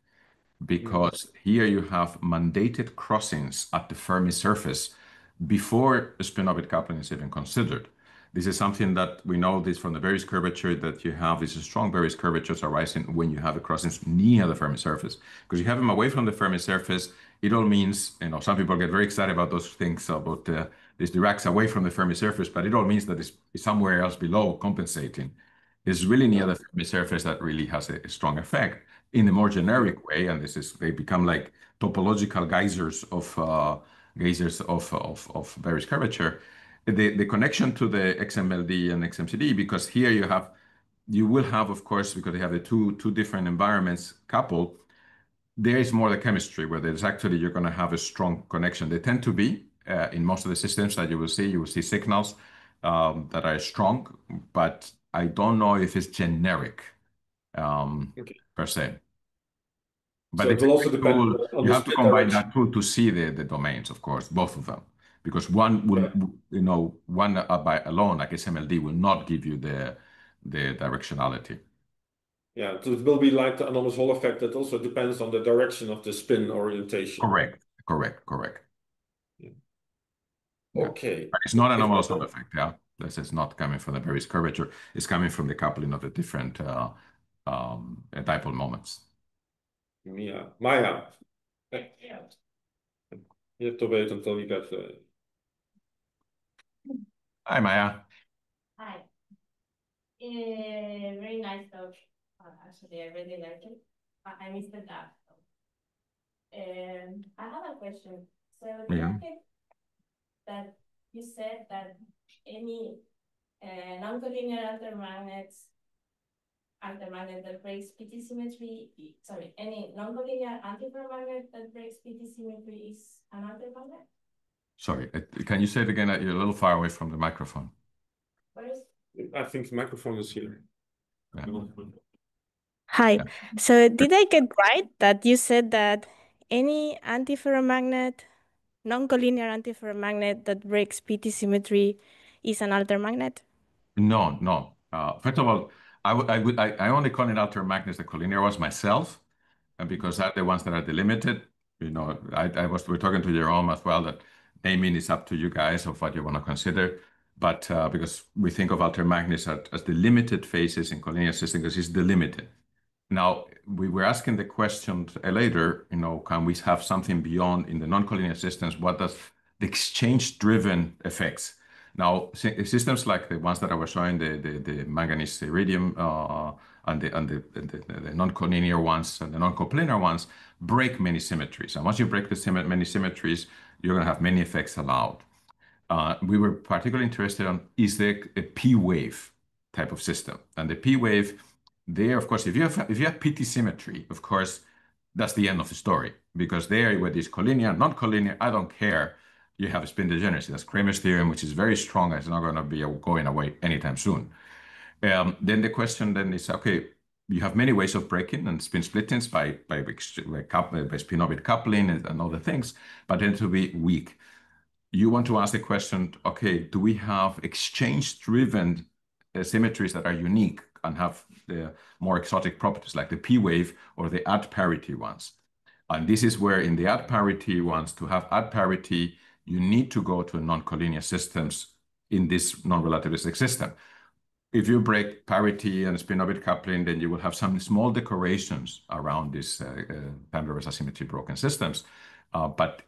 because here you have mandated crossings at the Fermi surface before a spin-orbit coupling is even considered. This is something that we know this from the Beres curvature, that you have these strong Beres curvatures arising when you have the crossings near the Fermi surface. Because you have them away from the Fermi surface, it all means, some people get very excited about those things, about these Diracs away from the Fermi surface, but it all means that it's somewhere else below compensating. It's really near the Fermi surface that really has a strong effect in a more generic way, and they become like topological geysers of Beres curvature. The connection to the XMLD and XMCD, because here you will have, of course, because they have the two different environments coupled, there is more the chemistry where there's actually you're going to have a strong connection. They tend to be in most of the systems that you will see signals that are strong, but I don't know if it's generic per se. But so it will also depend on you have to combine that tool to see the domains, of course, both of them. Because one will, one by alone, like SMLD, will not give you the directionality. Yeah, so it will be like the anomalous Hall effect that also depends on the direction of the spin orientation. Correct. Yeah. Okay. But it's not an anomalous Hall effect, yeah. This is not coming from the Beres curvature. It's coming from the coupling of the different dipole moments. Yeah. Maya. You have to wait until you get the... Hi, Maya. Hi. Very nice talk. Actually, I really like it. I missed the that. I have a question. So that you said that any non-collinear altermagnet that breaks PT symmetry, any non-collinear antiferromagnet that breaks PT symmetry is an altermagnet? Sorry, can you say it again? You're a little far away from the microphone. I think the microphone is here. Yeah. Hi. Yeah. So did I get right that you said that any antiferromagnet, non-collinear antiferromagnet that breaks PT symmetry is an altermagnet? No. First of all, I only call it altermagnets the collinear ones myself, and because they're the ones that are delimited. We're talking to Jerome as well that naming is up to you guys of what you want to consider. But because we think of altermagnets as the limited phases in collinear systems, because it's delimited. Now, we were asking the question later, can we have something beyond in the non-collinear systems? What does the exchange-driven effects? Now, systems like the ones that I was showing, the manganese iridium and the non-collinear ones and the non-coplanar ones break many symmetries. And once you break many symmetries, you're going to have many effects allowed. We were particularly interested in, is there a P-wave type of system? And the P-wave, there, of course, if you have PT symmetry, of course, that's the end of the story. Because there, whether it's collinear, non-collinear, I don't care. You have a spin degeneracy. That's Kramer's theorem, which is very strong. It's not going to be going away anytime soon. Then the question then is, okay, you have many ways of breaking and spin splittings by spin-orbit coupling and other things, but then to be weak. You want to ask the question, okay, do we have exchange-driven symmetries that are unique and have the more exotic properties like the p-wave or the add parity ones? And this is where in the add parity ones, to have add parity, you need to go to non-collinear systems in this non-relativistic system. If you break parity and spin-orbit coupling, then you will have some small decorations around these time-reverse asymmetry broken systems. But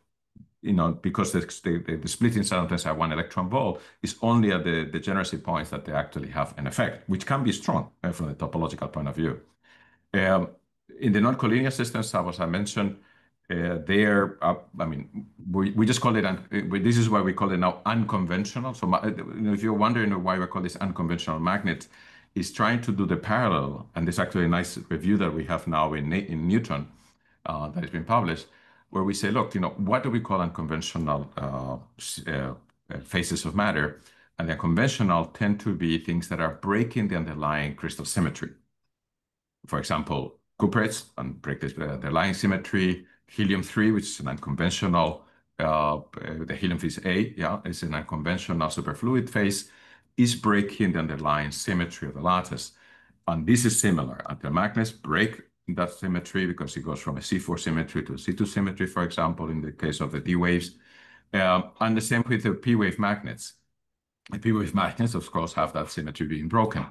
because the splitting sometimes are one electron volt, it's only at the degeneracy points that they actually have an effect, which can be strong from the topological point of view. In the non-collinear systems, as I mentioned, we just call it, this is why we call it now unconventional. So if you're wondering why we call this unconventional magnets, it's trying to do the parallel, and there's actually a nice review that we have now in Newton that has been published, where we say, look, what do we call unconventional phases of matter? And the conventional tend to be things that are breaking the underlying crystal symmetry. For example, cuprates and break the underlying symmetry. Helium-3, which is an unconventional, the helium phase A, is an unconventional superfluid phase, is breaking the underlying symmetry of the lattice. And this is similar. Altermagnets break that symmetry because it goes from a C4 symmetry to a C2 symmetry, for example, in the case of the D waves. And the same with the P-wave magnets. The P-wave magnets, of course, have that symmetry being broken.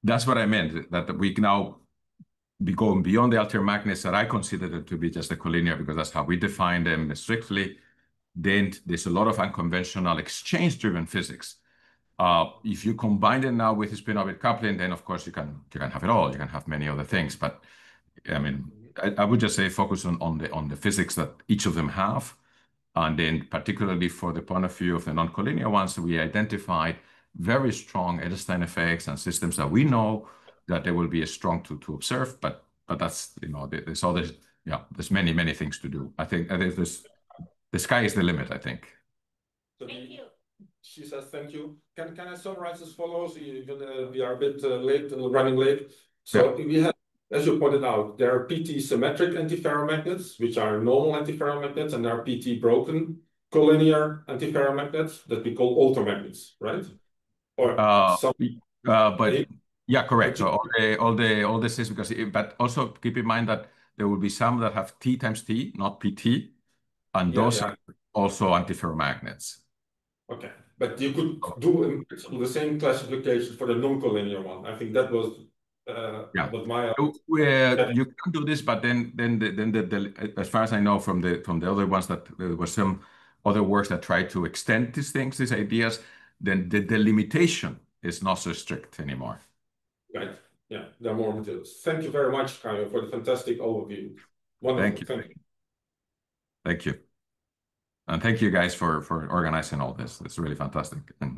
That's what I meant, that we now be going beyond the altermagnets that I consider them to be just a collinear, because that's how we define them strictly. Then there's a lot of unconventional exchange-driven physics. If you combine them now with spin-orbit coupling, then of course you can have it all. You can have many other things, but I would just say focus on the physics that each of them have, and then particularly for the point of view of the non-collinear ones, we identified very strong Edelstein effects and systems that we know that they will be strong to observe, but that's there's many things to do. I think the sky is the limit, I think. Thank you. She says thank you. Can I summarize as follows? We are a bit late, running late. So we have, as you pointed out, there are PT symmetric antiferromagnets, which are normal antiferromagnets, and there are PT broken collinear antiferromagnets that we call altermagnets, right? Yeah, correct. So all this is because, but also keep in mind that there will be some that have T times T, not PT, and those are also antiferromagnets. Okay, but you could do the same classification for the non-collinear one. I think that was my. You can do this, but then as far as I know from the other ones, that there were some other works that try to extend these things, these ideas, then the delimitation is not so strict anymore. Right. Yeah, there are more materials. Thank you very much, Jairo, for the fantastic overview. Wonderful. Thank you. Thank you. And thank you guys for organizing all this. It's really fantastic. And